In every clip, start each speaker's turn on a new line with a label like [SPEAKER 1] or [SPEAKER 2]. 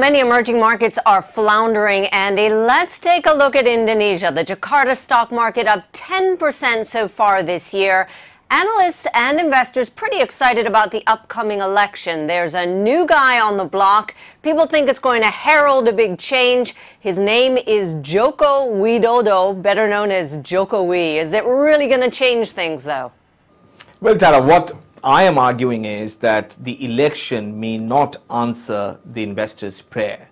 [SPEAKER 1] Many emerging markets are floundering, Andy. Let's take a look at Indonesia. The Jakarta stock market up 10% so far this year. Analysts and investors pretty excited about the upcoming election. There's a new guy on the block. People think it's going to herald a big change. His name is Joko Widodo, better known as Jokowi. Is it really going to change things, though?
[SPEAKER 2] Well, Tara, what I am arguing is that the election may not answer the investors' prayer.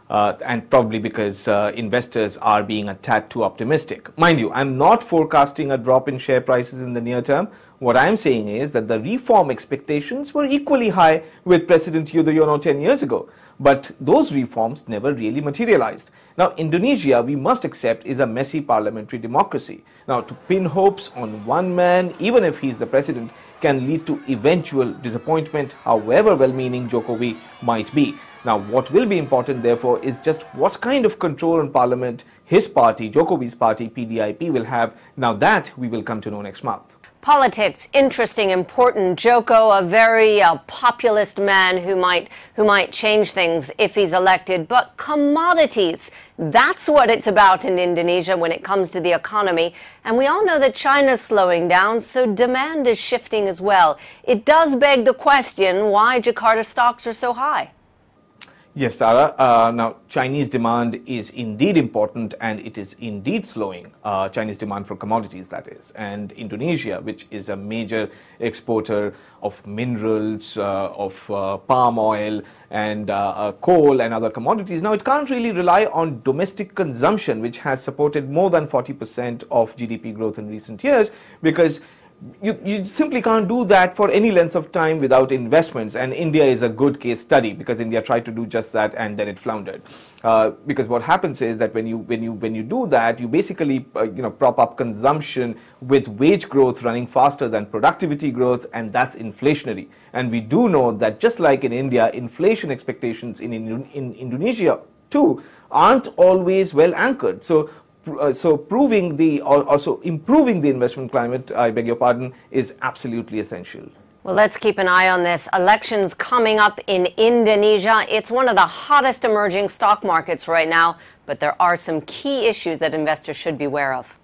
[SPEAKER 2] And probably because investors are being a tad too optimistic. Mind you, I'm not forecasting a drop in share prices in the near term. What I'm saying is that the reform expectations were equally high with President Yudhoyono 10 years ago. But those reforms never really materialized. Now, Indonesia, we must accept, is a messy parliamentary democracy. Now, to pin hopes on one man, even if he's the president, can lead to eventual disappointment, however well-meaning Jokowi might be. Now, what will be important, therefore, is just what kind of control on parliament his party, Jokowi's party, PDIP, will have. Now, that we will come to know next month.
[SPEAKER 1] Politics, interesting, important. Joko, a very populist man who might change things if he's elected. But commodities, that's what it's about in Indonesia when it comes to the economy. And we all know that China's slowing down, so demand is shifting as well. It does beg the question why Jakarta stocks are so high.
[SPEAKER 2] Yes, Tara. Now, Chinese demand is indeed important and it is indeed slowing. Chinese demand for commodities, that is. And Indonesia, which is a major exporter of minerals, of palm oil and coal and other commodities, now it can't really rely on domestic consumption, which has supported more than 40% of GDP growth in recent years, because you simply can't do that for any length of time without investments. And India is a good case study because India tried to do just that and then it floundered. Because what happens is that when you do that, you basically prop up consumption with wage growth running faster than productivity growth, and that's inflationary. And we do know that just like in India, inflation expectations in Indonesia too aren't always well anchored. So improving the investment climate, I beg your pardon, is absolutely essential.
[SPEAKER 1] Well, let's keep an eye on this. Elections coming up in Indonesia. It's one of the hottest emerging stock markets right now, but there are some key issues that investors should be aware of.